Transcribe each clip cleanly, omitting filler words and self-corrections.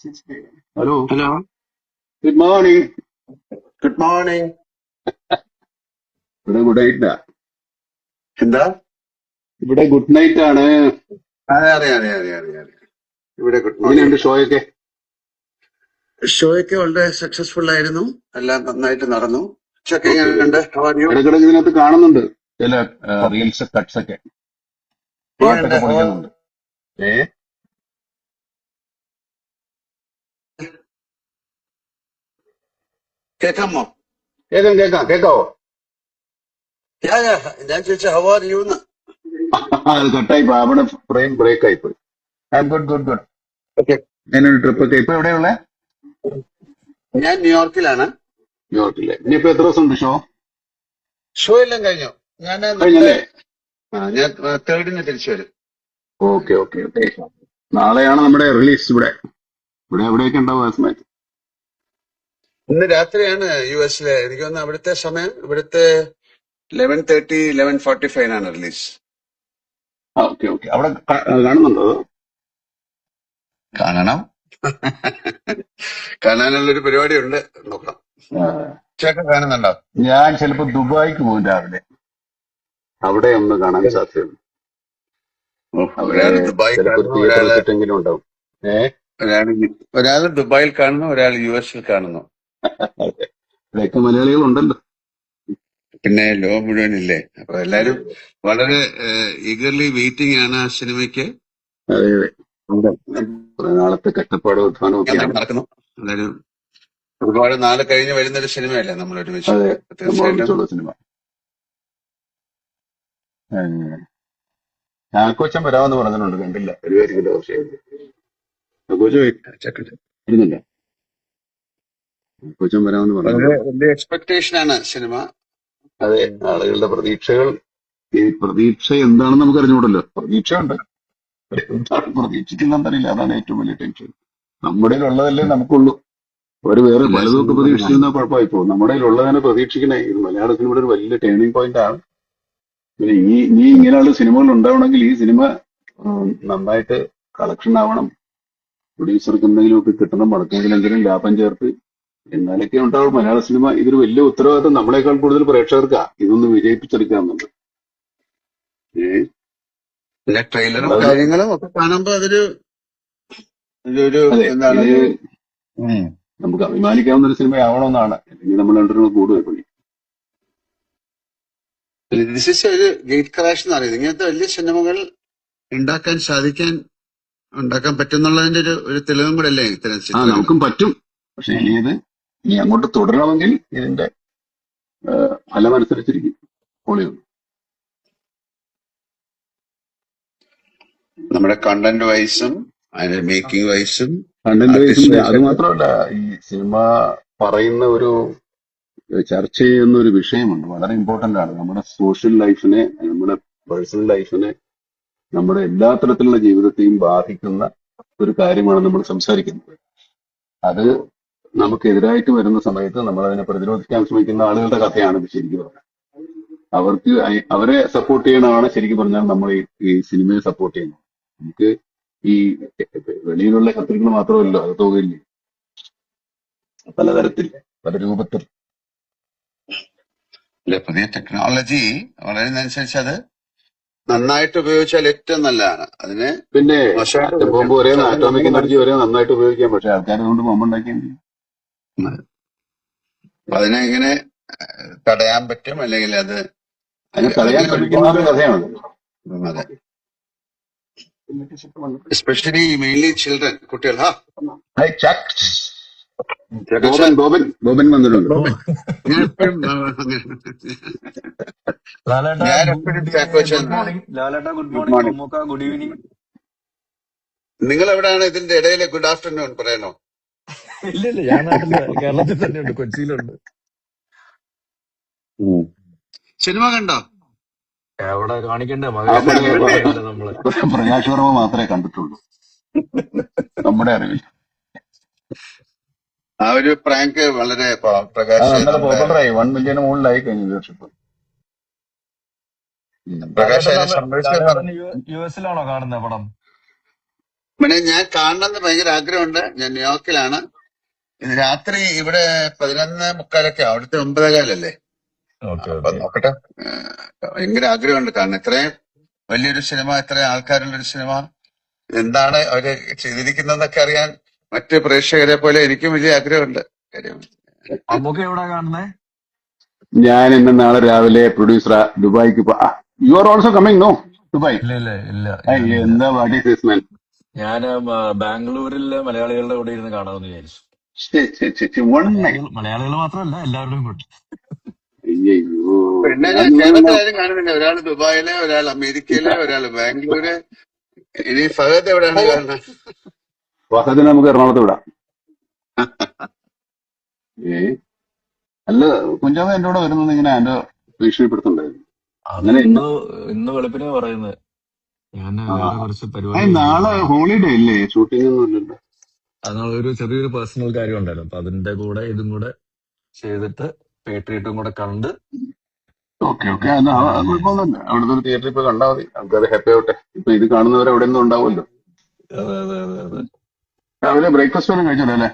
Hello, hello, good morning. Good morning. ഇവിടെ good നൈറ്റാ. എന്താ? ഇവിടെ ഗുഡ് നൈറ്റ് ആണ്. അറിയാം. ഇവിടെ ഗുഡ് മോർണിംഗ്. എങ്ങനെയുണ്ട് ഷോയൊക്കെ? ഷോയൊക്കെ വളരെ സക്സസ്ഫുൾ ആയിരുന്നു. എല്ലാം നന്നായിട്ട് നടന്നു. ഉച്ചക്ക് ഓക്കെ, വെരി എങ്ങനെയുണ്ട്? ഗുഡ്. How are you? ഇടയ്ക്കിടയ്ക്ക് ഇതിനകത്ത് കാണുന്നുണ്ട് ചില Okay. റീൽസ്, കട്ട്സ് ഒക്കെ, എങ്ങനെയുണ്ട്? പാട്ടൊക്കെ പൊളിക്കുന്നുണ്ട്. ഏ കേൾക്കാമോ? കേക്കാവോ? ഞാൻ ചോദിച്ച ഹൗ ആർ യു എന്ന്. അത് കട്ടായി പോയി, അവിടെ ഫ്രെയിം ബ്രേക്ക് ആയി പോയി. ഗുഡ്. ഓക്കെ. എങ്ങനെയുണ്ട് ട്രിപ്പ് ഒക്കെ? ഇപ്പൊ എവിടെയുള്ള? ഞാൻ ന്യൂയോർക്കിലാണ്. ന്യൂയോർക്കിലെ. ഇനിയിപ്പോ എത്ര ദിവസം ഉണ്ട് ഷോ? ഷോ എല്ലാം കഴിഞ്ഞു. ഞാൻ നമ്മുടെ കഴിഞ്ഞല്ലേ? ഞാൻ 3rd തിരിച്ചു വരും. ഓക്കെ. നാളെയാണ് നമ്മുടെ റിലീസ്. എവിടെയൊക്കെ ഉണ്ടാവും ആ സമയത്ത്? ഇന്ന് രാത്രിയാണ് US-ലെ. എനിക്ക് തോന്നുന്നു അവിടുത്തെ സമയം ഇവിടുത്തെ 11:30 11:45 റിലീസ്. ഓക്കെ. അവിടെ കാണുന്നുണ്ടോ അതോ? കാണണം. കാണാനുള്ളൊരു പരിപാടി ഉണ്ട്. നോക്കാം. ആ, ഉച്ചയൊക്കെ കാണുന്നുണ്ടോ? ഞാൻ ചിലപ്പോ ദുബായിക്ക് പോകും രാവിലെ. അവിടെ ഒന്ന് കാണാൻ സാധ്യതയുണ്ട്. അവിടെ ഒരാള് ദുബായിൽ ചിലപ്പോ ഒരു കാണുന്നു, തിയേറ്റർ വെച്ചിട്ടെങ്കിലും ഉണ്ടാവും. ഒരാള് ദുബായിൽ കാണുന്നു, ഒരാൾ US-ൽ കാണുന്നു. ഇവിടെയൊക്കെ മലയാളികളുണ്ടല്ലോ. പിന്നെ ലോകം മുഴുവനില്ലേ. അപ്പൊ എല്ലാരും വളരെ ഈഗർലി വെയിറ്റിംഗ് ആണ് ആ സിനിമയ്ക്ക്. അതെ. കുറെ നാളത്തെ കഷ്ടപ്പാടും അധ്വാനവും ഒക്കെയാണ്. നടക്കുന്നു. എല്ലാരും ഒരുപാട് നാള് കഴിഞ്ഞ് വരുന്നൊരു സിനിമയല്ലേ നമ്മൾ ഒരുമിച്ച്. അതെ, തീർച്ചയായിട്ടും സംഭവിച്ചുള്ള സിനിമ. ചാക്കോച്ചൻ വരാമെന്ന് പറഞ്ഞിട്ടുണ്ട്, കണ്ടില്ല. വരുമായിരിക്കില്ല. പക്ഷേ ചാക്കോച്ചൻ വരുന്നില്ല. ചാക്കോച്ചൻ വരാമെന്ന് വളരെ പറഞ്ഞിട്ടുണ്ട്. വലിയ എക്സ്പെക്ടേഷൻ ആണ് സിനിമ. അതെ, ആളുകളുടെ പ്രതീക്ഷകൾ. ഈ പ്രതീക്ഷ എന്താണെന്ന് നമുക്ക് അറിഞ്ഞുകൂടല്ലോ. പ്രതീക്ഷയുണ്ട്, എന്താണ് പ്രതീക്ഷിക്കുന്നറിയില്ല. അതാണ് ഏറ്റവും വലിയ ടെൻഷൻ. നമ്മുടെ ഉള്ളതല്ലേ നമുക്കുള്ളൂ. ഒരു വേറെ എല്ലാ പലതും ഒക്കെ സിനിമകളും പ്രതീക്ഷിക്കുന്ന കുഴപ്പമായി പോകും. നമ്മുടെ ഉള്ളതിനെ പ്രതീക്ഷിക്കണേ. ഇത് മലയാള സിനിമയുടെ ഒരു വലിയ ടേണിംഗ് പോയിന്റ് ആണ്. പിന്നെ ഇനി ഇങ്ങനെയുള്ള സിനിമകൾ ഉണ്ടാവണമെങ്കിൽ ഈ സിനിമ നന്നായിട്ട് കളക്ഷൻ ആവണം. പ്രൊഡ്യൂസർക്ക് എന്തെങ്കിലുമൊക്കെ കിട്ടണം, മടക്കെങ്കിലെങ്കിലും ലാഭം ചേർത്ത് എന്നാലൊക്കെ ഉണ്ടാവും മലയാള സിനിമ. ഇതൊരു വലിയ ഉത്തരവാദിത്തം നമ്മളെക്കാൾ കൂടുതൽ പ്രേക്ഷകർക്കാ ഇതൊന്ന് വിജയിപ്പിച്ചെടുക്കാന്നുണ്ട്. പിന്നെ ട്രെയിലറും കാര്യങ്ങളും ഒക്കെ കാണുമ്പോ അതൊരു അതെ, എന്താണ് ഇത് നമുക്ക് അഭിമാനിക്കാവുന്ന ഒരു സിനിമയാവണമെന്നാണ്. അല്ലെങ്കിൽ നമ്മൾ രണ്ടുപേരും കൂടുതൽ പണി. ദിസ് ഇസ് ഒരു ഗേറ്റ് ക്രാഷ് എന്ന് പറയുന്നത്. ഇങ്ങനത്തെ വലിയ സിനിമകൾ ഉണ്ടാക്കാൻ പറ്റുന്നുള്ളതിന്റെ ഒരു തെളിവും കൂടെ അല്ലേ ഇത്തരം സിനിമ. നമുക്കും പറ്റും. പക്ഷെ ഇനി അങ്ങോട്ട് തുടരണമെങ്കിൽ ഇതിന്റെ ഫലമനുസരിച്ചിരിക്കും. പൊളിയുണ്ട്. നമ്മുടെ കണ്ടന്റ് വൈസും അതിന്റെ മേക്കിംഗ് വൈസും കണ്ടന്റ് വൈസിന്റെ അത് മാത്രമല്ല, ഈ സിനിമ പറയുന്ന ഒരു ചർച്ച ചെയ്യുന്ന ഒരു വിഷയമുണ്ട്. വളരെ ഇമ്പോർട്ടന്റ് ആണ്. നമ്മുടെ സോഷ്യൽ ലൈഫിനെ, നമ്മുടെ പേഴ്സണൽ ലൈഫിനെ, നമ്മുടെ എല്ലാ തരത്തിലുള്ള ജീവിതത്തെയും ബാധിക്കുന്ന ഒരു കാര്യമാണ് നമ്മൾ സംസാരിക്കുന്നത്. അത് നമുക്കെതിരായിട്ട് വരുന്ന സമയത്ത് നമ്മൾ അതിനെ പ്രതിരോധിക്കാൻ ശ്രമിക്കുന്ന ആളുകളുടെ കഥയാണ് ഇത് ശരിക്കും പറഞ്ഞാൽ. അവരെ സപ്പോർട്ട് ചെയ്യണമാണ് ശരിക്കും പറഞ്ഞാൽ നമ്മൾ ഈ സിനിമയെ സപ്പോർട്ട് ചെയ്യുന്നത്. നമുക്ക് ഈ വെളിയിലുള്ള ശത്രുക്കൾ മാത്രമല്ലോ, അത് തോന്നില്ലേ, പലതരത്തിൽ, പല രൂപത്തിൽ. പുതിയ ടെക്നോളജി വളരുന്നതനുസരിച്ച് അത് നന്നായിട്ട് ഉപയോഗിച്ചാൽ ഏറ്റവും നല്ലതാണ്. അതിന് പിന്നെ ആറ്റം ബോംബ് വരെ, ആറ്റോമിക് എനർജി വരെ നന്നായിട്ട് ഉപയോഗിക്കാം. പക്ഷെ ആൾക്കാർ അതുകൊണ്ട് ബോംബ് ഉണ്ടാക്കിയെങ്കിൽ അതിനെ എങ്ങനെ തടയാൻ പറ്റും, അല്ലെങ്കിൽ അതിനെ തടയാൻ ശ്രമിക്കുന്ന ഒരു കഥയാണ്. അതെ, എസ്പെഷ്യലി മെയിൻലി ചിൽഡ്രൻ, കുട്ടികൾ. ബോബൻ വന്നിട്ടുണ്ട്. ഞാൻ എപ്പോഴും ഗുഡ് മോർണിംഗ്, ഗുഡ് ഈവനിങ്. നിങ്ങൾ എവിടെയാണ് ഇതിന്റെ ഇടയിൽ ഗുഡ് ആഫ്റ്റർനൂൺ പറയണോ? ഇല്ല, ഞാൻ നാട്ടില് കേരളത്തിൽ തന്നെയുണ്ട്, കൊച്ചിയിലുണ്ട്. സിനിമ കണ്ടോ? എവിടെ കാണിക്കണ്ടേ? നമ്മള് പ്രകാശ് വർമ്മ മാത്രമേ കണ്ടിട്ടുള്ളൂ നമ്മുടെ അറിവിൽ. ആ ഒരു പ്രാങ്ക് വളരെ പ്രകാശ് പോപ്പുലറായി. 1 മില്യൺ മുകളിലായി കഴിഞ്ഞ വ്യൂവർഷിപ്പ്. പ്രകാശ് അതിനെ സംഭവിച്ചത് US-ലാണോ കാണുന്ന പടം? പിന്നെ ഞാൻ കാണണമെന്ന് ഭയങ്കര ആഗ്രഹമുണ്ട്. ഞാൻ ന്യൂയോർക്കിലാണ്. ഇത് രാത്രി ഇവിടെ 11:45 അവിടുത്തെ 9:15 ഓക്കെ അപ്പൊ ഓക്കെ. നോക്കട്ടെ. ഭയങ്കര ആഗ്രഹമുണ്ട് കാരണം ഇത്രയും വലിയൊരു സിനിമ, ഇത്രയും ആൾക്കാരുള്ളൊരു സിനിമ, എന്താണ് അവര് ചെയ്തിരിക്കുന്നതെന്നൊക്കെ അറിയാൻ മറ്റ് പ്രേക്ഷകരെ പോലെ എനിക്കും വലിയ ആഗ്രഹമുണ്ട്. കാര്യം മമ്മൂക്ക എവിടാ കാണുന്നേ? ഞാൻ ഇന്ന് നാളെ രാവിലെ പ്രൊഡ്യൂസർ ദുബായിക്ക് you are also coming no Dubai? ഇല്ല ഇല്ല ഇല്ല, ഞാനില്ല. എന്താ വാട്ട് ഈസ് ദിസ് മാൻ? ഞാന് ബാംഗ്ലൂരിലെ മലയാളികളുടെ കൂടെ ഇരുന്ന് കാണാമെന്ന് വിചാരിച്ചു. One night. മലയാളികൾ മാത്രമല്ല, എല്ലാവരുടെയും കൂടെ. അയ്യോ, പിന്നെ ഞാൻ ഞാനിങ്ങനെ കേരളത്തിലാരും കാണുന്നില്ല. ഒരാൾ ദുബായില്, ഒരാൾ അമേരിക്കയില്, ഒരാൾ ബാംഗ്ലൂര്. ഇനി ഫഹദ് എവിടെയാണ് കാണുന്നത്? ഫഹദിനെ നമുക്ക് എറണാകുളത്ത് വിടാം. ഏ അല്ല, കുഞ്ചാമ എന്റെ കൂടെ വരുന്നത് ഇങ്ങനെ എന്റെ ഭീഷണിപ്പെടുത്തുണ്ടായിരുന്നു. അത് അങ്ങനെ ഇന്ന് വെളുപ്പിനെ പറയുന്നത്. ഞാൻ ആ, വേറെ കുറച്ച് ഏയ് പരിപാടികൾ നാളെ ഹോളിഡേ ഇല്ലേ? ഷൂട്ടിംഗ് ഒന്നും ഇല്ലല്ലോ. ഒരു ചെറിയൊരു പേഴ്സണൽ കാര്യം ഉണ്ടായിരുന്നു. അപ്പൊ അതിന്റെ കൂടെ ഇതും കൂടെ ചെയ്തിട്ട് പേട്രിയറ്റും കൂടെ കണ്ട് ഓക്കെ ഓക്കെ, പിന്നെ എന്നാ വരാമെന്ന് വിചാരിച്ചു. കുഴപ്പമൊന്നുമില്ല. അവിടുത്തെ ഒരു തിയേറ്ററിൽ ഇപ്പൊ കണ്ടാൽ മതി, ആൾക്കാർ ഹാപ്പി ആവട്ടെ. ഇപ്പൊ ഇത് കാണുന്നവർ എവിടെ നിന്നും ഉണ്ടാവുമല്ലോ. അതെ അതെ അതെ അതെ. രാവിലെ ബ്രേക്ക്ഫാസ്റ്റ് ഒന്നും കഴിച്ചല്ലോ അല്ലേ?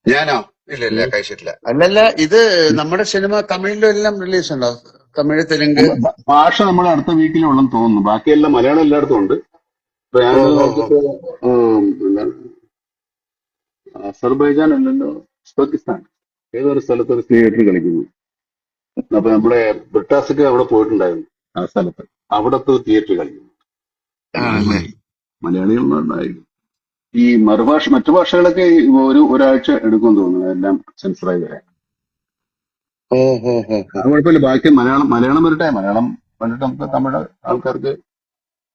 ഞാനോ? ഇല്ല ഇല്ല, കഴിച്ചിട്ടില്ല. അല്ലല്ല, ഇത് നമ്മുടെ സിനിമ തമിഴിലും എല്ലാം റിലീസ് ഉണ്ടോ? തമിഴ്, തെലുങ്ക്? ഭാഷ നമ്മൾ അടുത്ത വീക്കിലേ ഉള്ളെന്ന് തോന്നുന്നു. ബാക്കിയെല്ലാം മലയാളം എല്ലായിടത്തും ഉണ്ട്. ഇപ്പൊ ഞാൻ ഓ ഇന്നലെ ഓ ഓ. നോക്കിയപ്പോ എന്താണ്, അസർബൈജാൻ അല്ലല്ലോ, ഉസ്ബെക്കിസ്ഥാൻ ഏതൊരു സ്ഥലത്ത് ഒരു തിയേറ്റർ കളിക്കുന്നു. അപ്പൊ നമ്മുടെ ബ്രിട്ടാസൊക്കെ അവിടെ പോയിട്ടുണ്ടായിരുന്നു. ആ സ്ഥലത്ത് അവിടത്തെ തിയേറ്റർ കളിക്കുന്നു. ആണല്ലേ? മലയാളികളുണ്ടായിരിക്കും. ഈ മറ്റു ഭാഷകളൊക്കെ ഒരാഴ്ച എടുക്കുമെന്ന് തോന്നുന്നു എല്ലാം സെൻസറായി വരാൻ. ഓ ഹോ ഹോ ഹോ. അത് കുഴപ്പമില്ല. ബാക്കി മലയാളം വരട്ടെ. മലയാളം വന്നിട്ട് നമുക്ക് തമിഴ് ആൾക്കാർക്ക്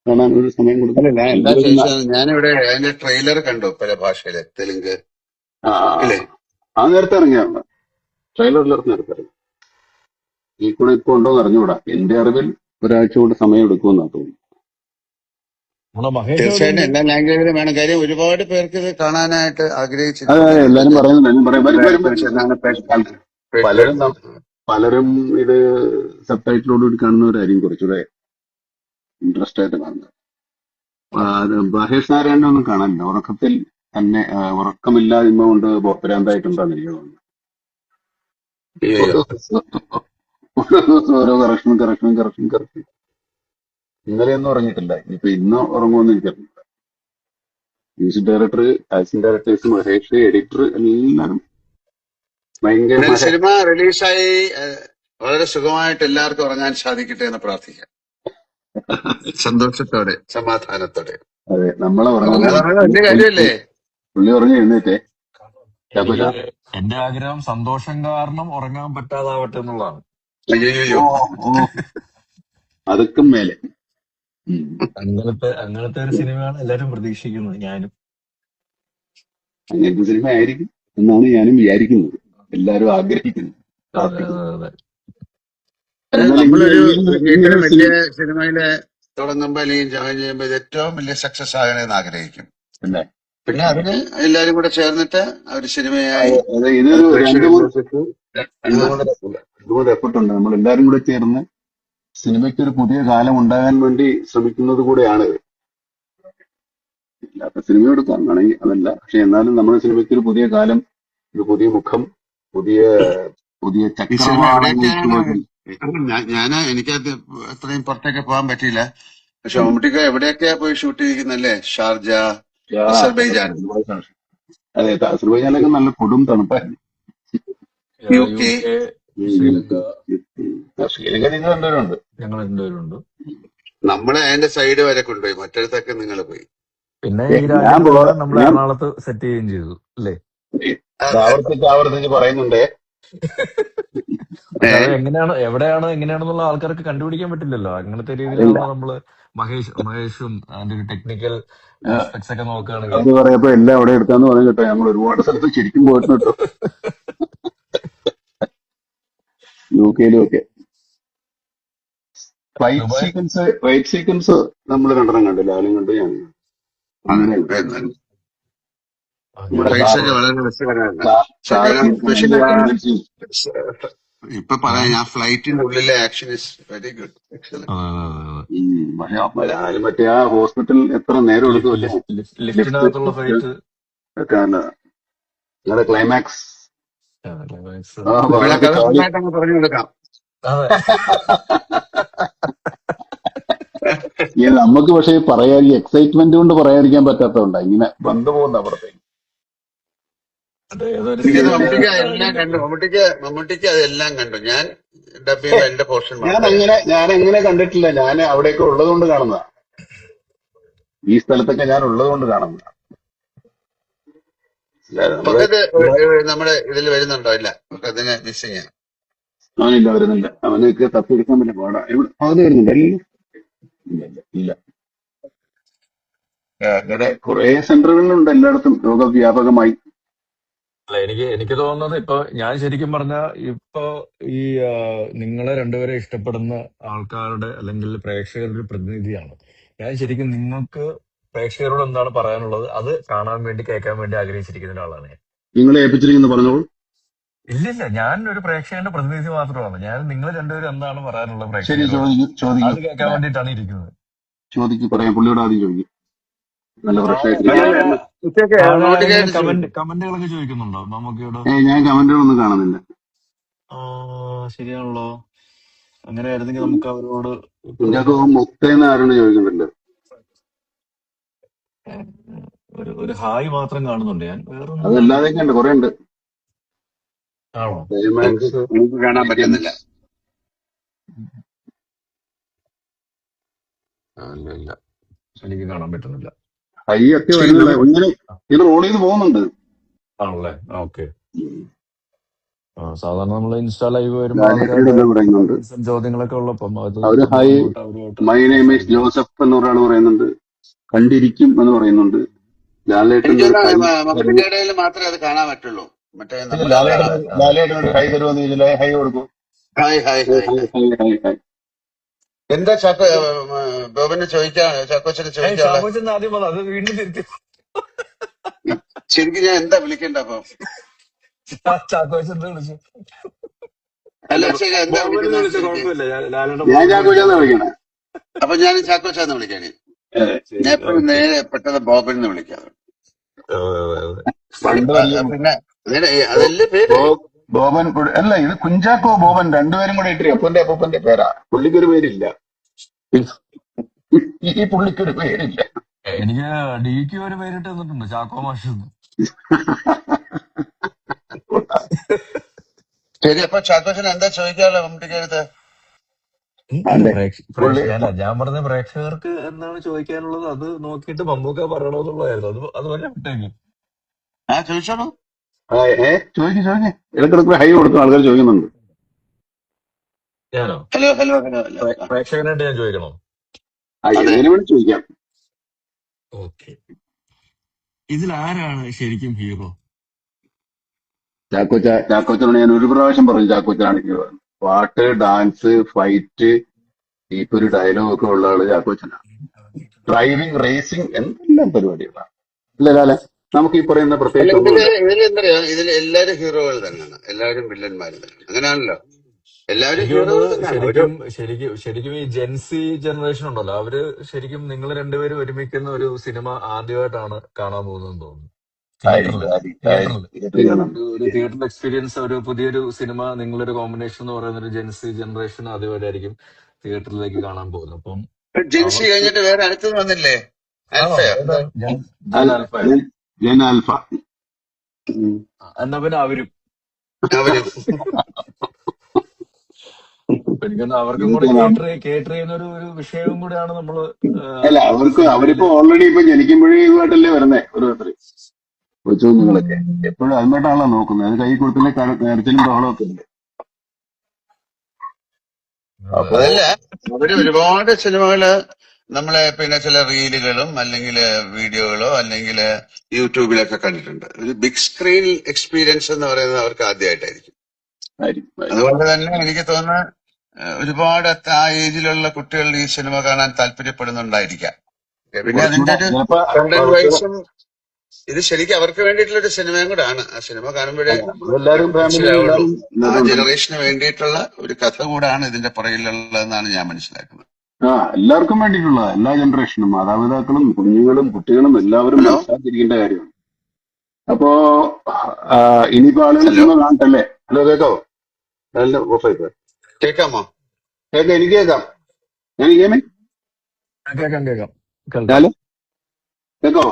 കാണാൻ ഒരു സമയം കൊടുക്കാം. അല്ല, ഞാൻ എന്താ എന്തായാലും ചോദിച്ചത്, ഞാനിവിടെ അതിന്റെ ട്രെയിലർ കണ്ടു പല ഭാഷയില്. തെലുങ്ക് ആ, ഇല്ലേ? ആ നേരത്തെ ഇറങ്ങിയാണ്. ട്രെയിലറിലിറങ്ങി നേരത്തെ ഇറങ്ങി. ഈ കൂടെ ഇപ്പൊ ഉണ്ടോന്ന് അറിഞ്ഞുകൂടാ. എന്റെ അറിവിൽ ഒരാഴ്ച കൊണ്ട് സമയം എടുക്കുമെന്നാ തോന്നുന്നു. നമ്മുടെ മഹേഷ് എവിടെ തീർച്ചയായിട്ടും ഉണ്ട്? എല്ലാ ലാംഗ്വേജിലും വേണം. കാര്യം ഒരുപാട് പേർക്ക് ഇത് കാണാനായിട്ട് അതെ ആഗ്രഹിച്ചിരിക്കുന്നു. അതെ, ഞാനിപ്പോ എല്ലാരും ഇത് പറയുന്നുണ്ട്. എല്ലാരും പറയും വരും വരും എല്ലായിടത്തും വരും വരും. ചെന്നാണ് പലരും പലരും ഇത് സബ് ടൈറ്റിലോടുകൂടി കാണുന്നവരായിരിക്കും കുറച്ചുകൂടെ ഇൻട്രസ്റ്റ് ആയിട്ട് കാണുന്നത്. മഹേഷ് നാരായണനെ ഒന്നും കാണാനില്ല. ഉറക്കത്തിൽ തന്നെ ഉറക്കമില്ലായ്മ കൊണ്ട് ഭ്രാന്തായിട്ടുണ്ടാന്ന് എനിക്ക് തോന്നുന്നു. അയ്യോ. ഓരോ ദിവസം ഓരോ കറക്ഷൻ. ഇന്നലെയൊന്നും ഉറങ്ങിയിട്ടില്ല. ഇനിയിപ്പോ ഇന്ന് ഉറങ്ങുമെന്ന് എനിക്കറിയില്ല. Music director, casting directors, Mahesh, editor എല്ലാവരും ഭയങ്കര എന്തായാലും സിനിമ റിലീസായി വളരെ സുഖമായിട്ട് എല്ലാവർക്കും ഉറങ്ങാൻ സാധിക്കട്ടെ എന്ന് പ്രാർത്ഥിക്കാം. സന്തോഷത്തോടെ, സമാധാനത്തോടെ. അതെ, നമ്മളെ ഉറങ്ങാതെ ഉറങ്ങുന്നത്. വലിയ കാര്യമല്ലേ? പുള്ളി ഉറങ്ങി എഴുന്നേറ്റേ ചാക്കോച്ച. എന്റെ ആഗ്രഹം സന്തോഷം കാരണം ഉറങ്ങാൻ പറ്റാതാവട്ടെ എന്നുള്ളതാണ്. അയ്യോ. ഓ ഓ, അതുക്കും മേലെ. ഉം. അങ്ങനത്തെ ഒരു സിനിമയാണ് എല്ലാരും പ്രതീക്ഷിക്കുന്നത്, ഞാനും. അങ്ങനത്തെ സിനിമ ആയിരിക്കും എന്നാണ് ഞാനും വിചാരിക്കുന്നത്. എല്ലാരും ആഗ്രഹിക്കുന്നത്, അതെ പ്രാർത്ഥിക്കുന്നത്. അതെ അതെ. എന്നാൽ നമ്മളൊരു ഇങ്ങനെ ഇത്തരം ഒരു വലിയ സിനിമ സിനിമയില് തുടങ്ങുമ്പോ അല്ലെങ്കിൽ ജോയിൻ ചെയ്യുമ്പോ ഇത് ഏറ്റവും വലിയ സക്സസ് ആകണമെന്ന് ആഗ്രഹിക്കും. പിന്നെ പിന്നെ അതിന് എല്ലാരും കൂടെ ചേർന്നിട്ട് ഒരു സിനിമയായി അതെ, അത് ഇതൊരു പ്രേക്ഷകരിലേക്ക് രണ്ടു മൂന്ന് എഫർട്ട് ഉണ്ട്. നമ്മൾ എല്ലാരും കൂടെ ചേർന്ന് സിനിമയ്ക്ക് ഒരു പുതിയ കാലം ഉണ്ടാകാൻ വേണ്ടി ശ്രമിക്കുന്നത് കൂടെയാണ് ഇത്. ഇല്ലാത്ത സിനിമ എടുക്കാം വേണമെങ്കിൽ, അതല്ല. പക്ഷെ എന്നാലും നമ്മുടെ സിനിമയ്ക്ക് ഒരു പുതിയ കാലം, ഒരു പുതിയ മുഖം, പുതിയ പുതിയ ഈ സിനിമ ചക്രവാളങ്ങൾ. ഞാന് എനിക്കത് അത്രയും പുറത്തേക്ക് പോകാൻ പറ്റിയില്ല. പക്ഷെ മമ്മൂട്ടിക്ക് എവിടെയൊക്കെയാ പോയി ഷൂട്ട് ചെയ്തിരിക്കുന്നല്ലേ? ഷാർജ, അസർബൈജാൻ, അതെ, അസർബൈജാനിലൊക്കെ നല്ല കൊടും തണുപ്പായിരുന്നു. U U K. K, Sri Lanka, Sri Lanka നിങ്ങൾ രണ്ടുപേരുണ്ട്. ഞങ്ങൾ രണ്ടുപേരുണ്ട്. നമ്മളെ അതിന്റെ സൈഡ് വരെ കൊണ്ടുപോയി, മറ്റൊരുത്തൊക്കെ നിങ്ങൾ പോയി. പിന്നെ ഈ ഞാൻ രാജ്യത്ത് വരുമ്പോൾ നമ്മൾ എറണാകുളത്ത് സെറ്റ് ചെയ്യുകയും ചെയ്തു അല്ലേ? ആവർത്തിച്ച് പറയുന്നുണ്ടേ. പക്ഷെ അത് എങ്ങനെയാണെന്നുള്ള ആൾക്കാർക്ക് കണ്ടുപിടിക്കാൻ പറ്റില്ലല്ലോ. അങ്ങനത്തെ രീതിയിലാണല്ലോ നമ്മള് മഹേഷും അതിന്റെ ഒരു ടെക്നിക്കൽ ആസ്പെക്ട്സ് ഒക്കെ നോക്കുകയാണെങ്കിൽ. അത് പറയപ്പോ എല്ലാം അവിടെ എടുക്കാന്ന് പറഞ്ഞു കേട്ടോ. ഞങ്ങൾ ഒരുപാട് സ്ഥലത്ത് ശരിക്കും പോയിട്ടുണ്ട് കേട്ടോ, യു കെയിലും ഒക്കെ. ഫൈറ്റ് സീക്വൻസ് നമ്മൾ രണ്ടെണ്ണം കണ്ടു. ലാലും കണ്ടു, ഞാൻ അങ്ങനെ നമ്മുടെ പൈസ വളരെ രസകരമാണ്. ഷാരൂഖ് ഖാന്റെ ഇപ്പൊ പറയാം, ഞാൻ ഞാൻ ഫ്ലൈറ്റിന്റെ ഉള്ളിലെ action is very good, excellent. പക്ഷെ ഞാനും മറ്റേ ആ ഹോസ്പിറ്റൽ എത്ര നേരം എടുക്കും അല്ലേ? ലിഫ്റ്റിനകത്തുള്ള ലിഫ്റ്റ് ഫൈറ്റ് ഒക്കെ ഞങ്ങളുടെ ക്ലൈമാക്സ് ക്ലൈമാക്സ്. ആ ഇവിടെ ഭാഗത്ത് കഥ കാളി സ്വന്തമായിട്ട് അങ്ങ് പറഞ്ഞു കൊടുക്കാം. അതെ. നമുക്ക് പക്ഷേ പറയാൻ ഈ എക്സൈറ്റ്മെന്റ് കൊണ്ട് പറയാതിരിക്കാൻ പറ്റാത്തതുകൊണ്ടാ ഇങ്ങനെ വന്നു പോകുന്ന അപ്പുറത്തേക്ക്. അത് ഏതൊരു എനിക്കത് സിനിമയുടെ മമ്മൂട്ടിക്ക് എല്ലാം കണ്ടു, മമ്മൂട്ടിക്ക് അതെല്ലാം കണ്ടു. ഞാൻ ഡബ് ചെയ്യുമ്പോ എന്റെ പോർഷൻ മാത്രമേ. ഞാൻ എങ്ങനെ കണ്ടിട്ടില്ല. ഞാൻ അവിടെയൊക്കെ ഉള്ളത് കൊണ്ട് കാണുന്നതാ. ഈ സ്ഥലത്തൊക്കെ ഞാൻ ഉള്ളത് കൊണ്ട് കാണുന്നതാ. നമ്മള് ഫഹദ് നമ്മുടെ ഇതിൽ വരുന്നുണ്ടോ? ഇല്ല, ഫഹദിനെ മിസ് ചെയ്യാം. അവനില്ല, വരുന്നില്ല. അവനൊക്കെ തപ്പിയെടുക്കാൻ പറ്റില്ല, പാടാ. എവിടെ അത് വരുന്നുണ്ട്? ഇല്ല ഇല്ല ഇല്ല. അങ്ങനെ കുറെ സെന്ററുകളിലുണ്ട് എല്ലായിടത്തും രോഗവ്യാപകമായി. അല്ല, എനിക്ക് തോന്നുന്നത് ഇപ്പൊ ഞാൻ ശരിക്കും പറഞ്ഞ ഇപ്പൊ ഈ നിങ്ങളെ രണ്ടുപേരെ ഇഷ്ടപ്പെടുന്ന ആൾക്കാരുടെ അല്ലെങ്കിൽ പ്രേക്ഷകരുടെ ഒരു പ്രതിനിധിയാണ് ഞാൻ. ശരിക്കും നിങ്ങൾക്ക് പ്രേക്ഷകരോട് എന്താണ് പറയാനുള്ളത് അത് കാണാൻ വേണ്ടി കേൾക്കാൻ വേണ്ടി ആഗ്രഹിച്ചിരിക്കുന്ന ഒരാളാണ് ഞാൻ. നിങ്ങളെ ഏൽപ്പിച്ചിരിക്കുന്നു പറഞ്ഞോളൂ. ഇല്ലില്ല, ഞാൻ ഒരു പ്രേക്ഷകന്റെ പ്രതിനിധി മാത്രമാണ്. ഞാൻ നിങ്ങൾ രണ്ടുപേരും എന്താണ് പറയാനുള്ളത് ശരി, പ്രേക്ഷകരോട് അത് കേൾക്കാൻ വേണ്ടിയിട്ടാണ് ഇരിക്കുന്നത്. ചോദിക്കും, പറയാം. പുള്ളിയോട് ആദ്യം ചോദിക്കും. നല്ല ഫ്രഷ് ആയിട്ട്. കമന്റുകളൊക്കെ ചോദിക്കുന്നുണ്ടോ മമ്മൂക്കയോട്? ഞാൻ കമന്റുകളൊന്നും കാണുന്നില്ല. ശരിയാണല്ലോ, അങ്ങനെ ആയിരുന്നെങ്കിൽ നമുക്ക് അവരോട് ഇതിനകത്ത് മുക്തേന്ന് ആരോട് ചോദിക്കുന്നുണ്ട്? ഒരു ഹായ് മാത്രം കാണുന്നുണ്ട് ഞാൻ, വേറൊന്നും അതല്ലാതെയൊക്കെ ഉണ്ട്, കുറെ ഉണ്ട്. ആണോ? നമുക്ക് കാണാൻ പറ്റുന്നില്ല. ഇല്ല, എനിക്ക് കാണാൻ പറ്റുന്നില്ല. ഹൈ ഒക്കെ വരുന്നില്ല, ഇങ്ങനെ ഇത് റോൾ ചെയ്ത് പോകുന്നുണ്ട്. ആണല്ലേ, ഓക്കെ. സാധാരണ നമ്മൾ ഇൻസ്റ്റാ ലൈവ് പറയുന്നുണ്ട്. വരുമ്പോൾ ചോദ്യങ്ങളൊക്കെ ഉള്ളപ്പം അവര് high, my name is Joseph എന്ന് ഒരാൾ പറയുന്നുണ്ട്. കണ്ടിരിക്കും എന്ന് പറയുന്നുണ്ട്. മമ്മൂട്ടിയുടെ ഇടയിൽ മാത്രമേ അത് കാണാൻ പറ്റുള്ളൂ. മറ്റേ ലാലേട്ടനോട് ഹൈ തരുമെന്ന് ചോദിച്ചില്ല, ഹൈ കൊടുക്കും. Hi hi hi high high. എന്താ ചാക്കോ ബോബന് ചോദിക്കാൻ, ചാക്കോച്ചന് ചോദിക്കാൻ ആദ്യം അത് വീണ്ടും തിരുത്തി. ശരിക്കും ഞാൻ എന്താ വിളിക്കണ്ട അപ്പൊ? ചാക്കോച്ചനെ വിളിച്ചു. അല്ല ശരി, എന്താ വിളിക്കുന്നത്? കുഴപ്പമില്ല, ഞാൻ ചാക്കോച്ചാന്ന് വിളിക്കണേ. അപ്പൊ ഞാൻ ചാക്കോച്ചാന്ന് വിളിക്കാണ്. ഞാൻ എപ്പോഴും നേരെ പെട്ടെന്ന് ബോബൻ വിളിക്കാറ്. പിന്നെ അതല്ലേ പേര്? ബോബൻ അല്ല, ഇത് കുഞ്ചാക്കോ ബോബൻ രണ്ടുപേരും കൂടെ ഇട്ട് അപ്പന്റെ അപ്പൂപ്പന്റെ പേരാ. പുള്ളിക്കൊരു പേരില്ല. ഈ പുള്ളിക്കൊരു പേരില്ല. എനിക്ക് ഡിക്ക് ഒരു പേരിട്ട് തന്നിട്ടുണ്ട്, ചാക്കോ മാഷ്. ശരി, അപ്പൊ ചാക്കോച്ചൻ എന്താ ചോദിക്കാനുള്ള മമ്മൂട്ടിക്ക് അടുത്ത്? ഞാൻ പറഞ്ഞ പ്രേക്ഷകർക്ക് എന്താണ് ചോദിക്കാനുള്ളത് അത് നോക്കിയിട്ട് മമ്മൂക്ക പറയണമെന്നുള്ളതായിരുന്നു. അത് വരെ വിട്ടേക്ക്. ചോദിച്ചോളൂ. ചോദിക്കും. ഇടക്കിടക്ക് ഹൈ കൊടുക്കും, ആൾക്കാർ ചോദിക്കുന്നുണ്ട്. ഞാനോ? Hello hello hello. പ്രേക്ഷകനായിട്ട് ഞാൻ ചോദിക്കണോ? എങ്ങനെ വേണം ചോദിക്കാം. ഓക്കെ, ഇതിലാരാണ് ശരിക്കും ഹീറോ? ചാക്കോച്ചനോട് ഞാൻ ഒരു പ്രാവശ്യം പറഞ്ഞു ചാക്കോച്ചനാണ് ഹീറോ. പാട്ട്, ഡാൻസ്, ഫൈറ്റ്, ഇപ്പൊ ഒരു ഡയലോഗ് ഒക്കെ ഉള്ള ആള് ചാക്കോച്ചനാണ്. ഡ്രൈവിംഗ്, റേസിംഗ്, എന്തെല്ലാം പരിപാടികളാണ്. അല്ലേ? നമുക്ക് ഈ പറയുന്ന പ്രത്യേകിച്ച് ഇതിൽ എല്ലാരും ഹീറോകൾ തന്നെയാണ്, എല്ലാവരും വില്ലന്മാരും തന്നെയാണ്. അങ്ങനെയാണല്ലോ, എല്ലാവരും ഹീറോകൾ തന്നെയാണ്. ശരിക്കും ഈ ജെൻസി ജനറേഷൻ ഉണ്ടല്ലോ, അവര് ശരിക്കും നിങ്ങൾ രണ്ടുപേരും ഒരുമിക്കുന്ന ഒരു സിനിമ ആദ്യമായിട്ടാണ് കാണാൻ പോകുന്നതെന്ന് തോന്നുന്നു. ഒരു തിയേറ്റർ എക്സ്പീരിയൻസ്, ഒരു പുതിയൊരു സിനിമ, നിങ്ങളൊരു കോമ്പിനേഷൻ എന്ന് പറയുന്ന ഒരു ജെൻസി ജനറേഷൻ ആദ്യമായിട്ടായിരിക്കും തിയേറ്ററിലേക്ക് കാണാൻ പോകുന്നത്. അപ്പം ജെൻസി കഴിഞ്ഞിട്ട് വേറെ അടുത്തത് വന്നില്ലേ? ആൽഫ. എന്നാ പിന്നെ അവരും എനിക്കൊന്ന് അവർക്കും കൂടെ കേറ്റർ ചെയ്യുന്ന ഒരു വിഷയവും കൂടെയാണ് നമ്മള്. അല്ല, അവരിപ്പോ ഓൾറെഡി ഇപ്പൊ ജനിക്കുമ്പോഴേ ഇതുമായിട്ടല്ലേ വരുന്നേ ഓരോരുത്തർ കൊച്ചു കുഞ്ഞുങ്ങളൊക്കെ. എപ്പോഴും അതുമായിട്ടാണല്ലോ നോക്കുന്നത്. അത് കൈ കൊടുത്തില്ലേ കരച്ചിലും ബഹളമൊക്കെ ഉണ്ട്. അതല്ല, അവര് ഒരുപാട് സിനിമകള് നമ്മളെ പിന്നെ ചില റീലുകളും അല്ലെങ്കിൽ വീഡിയോകളോ അല്ലെങ്കിൽ യൂട്യൂബിലൊക്കെ കണ്ടിട്ടുണ്ട്. ഒരു ബിഗ് സ്ക്രീൻ എക്സ്പീരിയൻസ് എന്ന് പറയുന്നത് അവർക്ക് ആദ്യമായിട്ടായിരിക്കും. അതുകൊണ്ട് തന്നെ എനിക്ക് തോന്നുന്നു ഒരുപാട് ആ ഏജിലുള്ള കുട്ടികൾ ഈ സിനിമ കാണാൻ താല്പര്യപ്പെടുന്നുണ്ടായിരിക്കാം. പിന്നെ അതിന്റെ ഒരു കണ്ടന്റ് വൈസും ഇത് ശരിക്കും അവർക്ക് വേണ്ടിയിട്ടുള്ള ഒരു സിനിമയും കൂടെ ആണ്. ആ സിനിമ കാണുമ്പോഴേ നമ്മളെല്ലാരും ഫാമിലി മനസ്സിലാവുള്ളൂ. എല്ലാരും ആ ഇതിനകത്തുണ്ട്. ജനറേഷന് വേണ്ടിയിട്ടുള്ള ഒരു കഥ കൂടാണ് ഇതിന്റെ പുറകിലുള്ളതെന്നാണ് ഞാൻ മനസ്സിലാക്കുന്നത്. എല്ലാവർക്കും വേണ്ടിയിട്ടുള്ള എല്ലാ ജനറേഷനും മാതാപിതാക്കളും കുഞ്ഞുങ്ങളും കുട്ടികളും എല്ലാവരും ഹലോ മനസ്സിലാക്കിയിരിക്കേണ്ട കാര്യമാണ്. അപ്പോ ഇനിയിപ്പോ ആളുകൾ ഹലോ സിനിമ കാണട്ടല്ലേ? ഹലോ, കേക്കാവോ? നല്ല ഓഫായി പോയി. കേൾക്കാമോ? കേക്കാം, എനിക്ക് കേക്കാം. ഞാൻ കേമേ കേൾക്കാം കേൾക്കാം കേൾക്കാം. ഹലോ, കേക്കാവോ?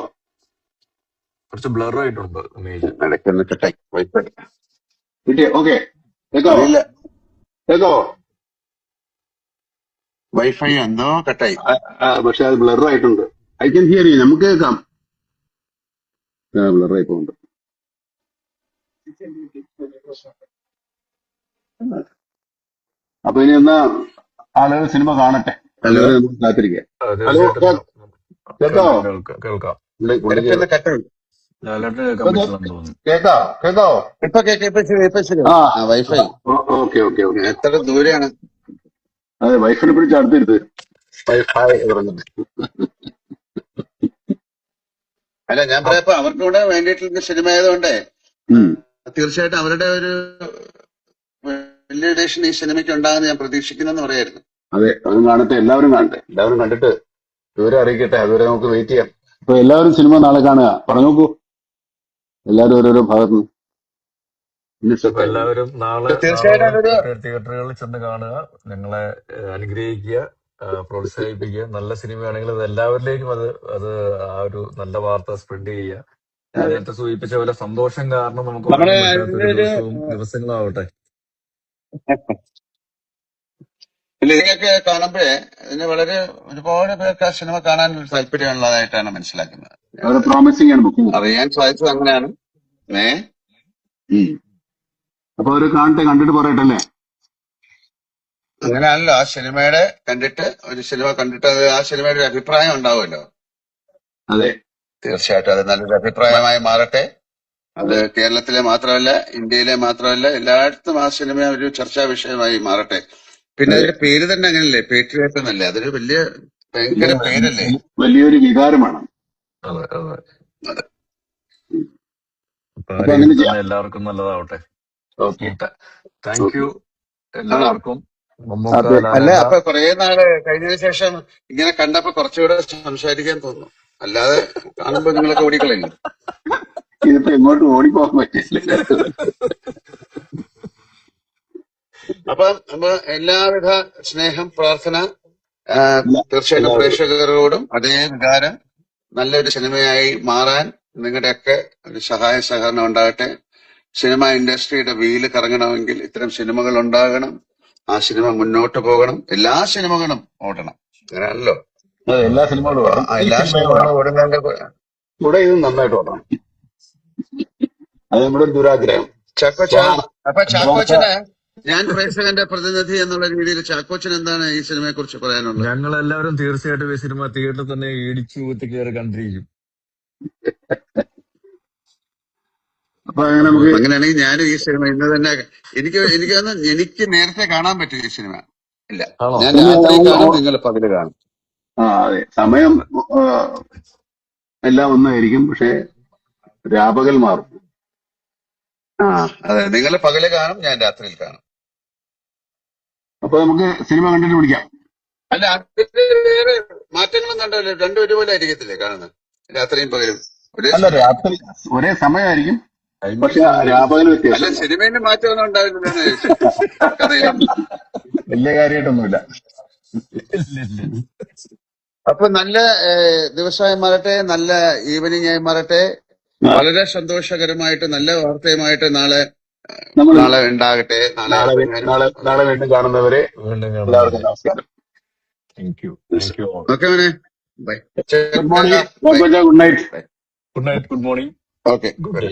കുറച്ച് ബ്ലർ ആയിട്ടുണ്ട് ഇമേജ്. ഇടയ്ക്കൊന്ന് കട്ടായി വൈഫൈ കിട്ടിയോ? ഓക്കെ, കേക്കാവോ? അറിയില്ല, കേക്കാവോ? വൈഫൈ എന്തോ കട്ടായി. പക്ഷെ അത് ബ്ലർ ആയിട്ടുണ്ട്. I can hear you. നമുക്ക് കേൾക്കാം. ബ്ലർ ആയി പോകുന്നുണ്ട്. അപ്പൊ ഇനി എന്നാ ആളുകൾ സിനിമ കാണട്ടെ. ഹലോ അതുവരെ നമുക്ക് കാത്തിരിക്കാം. ഹലോ, തീർച്ചയായിട്ടും കേക്കാവോ? കേൾക്കാം. പുള്ളിക്ക് ഇടയ്ക്കൊന്ന് കട്ടായി. ലാലേട്ടന് കേൾക്കാൻ പറ്റില്ലെന്ന് തോന്നുന്നു. കേക്കാവോ? ഇപ്പൊ കേൾക്കാം, ഇപ്പൊ ശരി. ആ, ആ വൈഫൈ ഓക്കെ ഓക്കെ ഓക്കെ. എത്ര ദൂരെയാണ്? അതെ, വൈഫിനെ പിടിച്ച് അടുത്തിരുത്ത്. വൈഫൈ പറഞ്ഞത്. അല്ല, ഞാൻ പറയാ അവർക്ക് കൂടെ വേണ്ടിയിട്ടുള്ള സിനിമ ആയതുകൊണ്ടേ ഉം. തീർച്ചയായിട്ടും അവരുടെ ഒരു വലിയ ഡേഷൻ ഈ സിനിമയ്ക്ക് ഉണ്ടാകുന്ന ഞാൻ പ്രതീക്ഷിക്കുന്നെന്ന് പറയായിരുന്നു. അതെ, അതും കാണട്ടെ, എല്ലാവരും കാണട്ടെ. എല്ലാവരും കണ്ടിട്ട് ഇവരെ അറിയിക്കട്ടെ. അതുവരെ നമുക്ക് വെയിറ്റ് ചെയ്യാം. അപ്പൊ എല്ലാവരും സിനിമ നാളെ കാണുക. പറഞ്ഞു നോക്കൂ, എല്ലാവരും ഓരോരോ ഭാഗത്ത് അപ്പൊ എല്ലാവരും നാളെ തീർച്ചയായിട്ടും അതൊരു തിയേറ്ററുകളിൽ ചെന്ന് കാണുക, ഞങ്ങളെ അനുഗ്രഹിക്കുക, പ്രോത്സാഹിപ്പിക്കുക. നല്ല സിനിമയാണെങ്കിൽ അത് എല്ലാവരിലേക്കും അത് അത് ആ ഒരു നല്ല വാർത്ത സ്പ്രെഡ് ചെയ്യുക. ഞാൻ നേരത്തെ സൂചിപ്പിച്ച പോലെ സന്തോഷം കാരണം നമുക്ക് നമ്മുടെ ഉറങ്ങാൻ പറ്റാത്ത ഇതിന്റെ ഒരു ഒരു ദിവസങ്ങളാവട്ടെ. ഇതിനൊക്കെ കാണുമ്പോഴേ ഇതിന് വളരെ ഒരുപാട് പേർക്ക് ആ സിനിമ കാണാൻ ഒരു താല്പര്യമുള്ളതായിട്ടാണ് മനസ്സിലാക്കുന്നത്. അവരെ പ്രോമിസിംഗ് ആണ് ബുക്കിംഗ്. അറിയാൻ സാധിച്ചത് അങ്ങനെയാണ്. അപ്പൊ അവര് കാണട്ടെ, കണ്ടിട്ട് പറയട്ടെ അല്ലേ? അങ്ങനെയാണല്ലോ ആ സിനിമയുടെ കണ്ടിട്ട് ഒരു സിനിമ കണ്ടിട്ട് അത് ആ സിനിമയുടെ ഒരു അഭിപ്രായം ഉണ്ടാവുമല്ലോ. അതെ, തീർച്ചയായിട്ടും അത് നല്ലൊരു അഭിപ്രായമായി മാറട്ടെ. അത് കേരളത്തിലെ മാത്രമല്ല, ഇന്ത്യയിലെ മാത്രമല്ല, എല്ലായിടത്തും ആ സിനിമ ഒരു ചർച്ചാ വിഷയമായി മാറട്ടെ. പിന്നെ അതിന്റെ പേര് തന്നെ അങ്ങനല്ലേ, പേട്രിയോട്ട് എന്നല്ലേ? അതൊരു വലിയ ഭയങ്കര പേരല്ലേ? വലിയൊരു വികാരമാണ്. അതെ അതെ. അതെ. അപ്പൊ ആ അപ്പൊ രീതിയിൽ അങ്ങനെ തന്നെ ചെയ്യാം. എല്ലാവർക്കും നല്ലതാവട്ടെ. ഓക്കെ താങ്ക് യു എല്ലാവർക്കും. മമ്മൂക്ക, അതെ. അല്ല, ലാലേട്ട, അപ്പൊ കുറെ നാള് കഴിഞ്ഞതിന് ശേഷം ഇങ്ങനെ കണ്ടപ്പോ കുറച്ചുകൂടെ സംസാരിക്കാൻ തോന്നുന്നു. അല്ലാതെ കാണുമ്പോ നിങ്ങളൊക്കെ ഓടിക്കളയില്ല. ഇതിപ്പോ എങ്ങോട്ട് ഓടിപ്പോകാൻ പറ്റില്ല. അപ്പൊ എല്ലാവിധ സ്നേഹം, പ്രാർത്ഥന തീർച്ചയായിട്ടും പ്രേക്ഷകരോടും അതേ വികാരം നല്ലൊരു സിനിമയായി മാറാൻ നിങ്ങളുടെയൊക്കെ ഒരു സഹായ സഹകരണം ഉണ്ടാകട്ടെ. സിനിമ ഇൻഡസ്ട്രിയുടെ വീല് കറങ്ങണമെങ്കിൽ ഇത്തരം സിനിമകൾ ഉണ്ടാകണം. ആ സിനിമ മുന്നോട്ട് പോകണം. എല്ലാ സിനിമകളും ഓടണം. അങ്ങനെയാണല്ലോ. അതെ, എല്ലാ സിനിമകളും അപ്പൊ ആ എല്ലാ സിനിമകളും ഓടുന്നതിന്റെ കൂടെ ഇത് നന്നായിട്ട് ഓടണം. അത് നമ്മുടെ ഒരു ദുരാഗ്രഹം. ചാക്കോച്ച, അപ്പൊ ചാക്കോച്ചന് ഞാൻ പ്രേക്ഷകന്റെ പ്രതിനിധി എന്നുള്ള രീതിയിൽ ചാക്കോച്ചൻ എന്താണ് ഈ സിനിമയെ കുറിച്ച് പറയാനുള്ളത്? ഞങ്ങളെല്ലാവരും തീർച്ചയായിട്ടും ഈ സിനിമ തിയേറ്ററിൽ തന്നെ ഇടിച്ചു കുത്തി കയറി കണ്ടിരിക്കും. അപ്പൊ അങ്ങനെ നമുക്ക് അങ്ങനെയാണെങ്കിൽ ഞാനും ഈ സിനിമ ഇന്ന് തന്നെ എനിക്ക് നേരത്തെ കാണാൻ പറ്റും ഈ സിനിമ. ഇല്ല, ആണോ? ഞാൻ രാത്രി കാണും, നിങ്ങൾ പകല് കാണും. അതെ, സമയം എല്ലാം ഒന്നായിരിക്കും, പക്ഷെ രാപകൽ മാറും. അതെ, നിങ്ങൾ പകല് കാണും, ഞാൻ രാത്രിയിൽ കാണും. അപ്പൊ നമുക്ക് സിനിമ കണ്ടിട്ട് വിളിക്കാം. അല്ല, അതിന് വേറെ മാറ്റങ്ങളും കണ്ടല്ലോ. രണ്ടും ഒരുപോലെ ആയിരിക്കത്തില്ലേ കാണുന്നത്? രാത്രിയും പകലും അല്ല, രാത്രി ഒരേ സമയമായിരിക്കും, പക്ഷെ രാപകൽ അല്ല, വ്യത്യാസം. സിനിമയിൽ മാറ്റമൊന്നും ഉണ്ടാവില്ലെന്നാണ് കഥയിലും. വലിയ കാര്യമായിട്ടൊന്നുമില്ല. അപ്പൊ നല്ല ദിവസമായി മാറട്ടെ, നല്ല ഈവനിങ് ആയി മാറട്ടെ. വളരെ സന്തോഷകരമായിട്ട് നല്ല വാർത്തയുമായിട്ട് നാളെ ഉണ്ടാകട്ടെ. നാളെ വീണ്ടും കാണുന്നവരെ എല്ലാവർക്കും നമസ്കാരം. Thank you. ഓക്കെ മോനെ, bye. Good morning. Good night. Good night, good morning, okay, good day.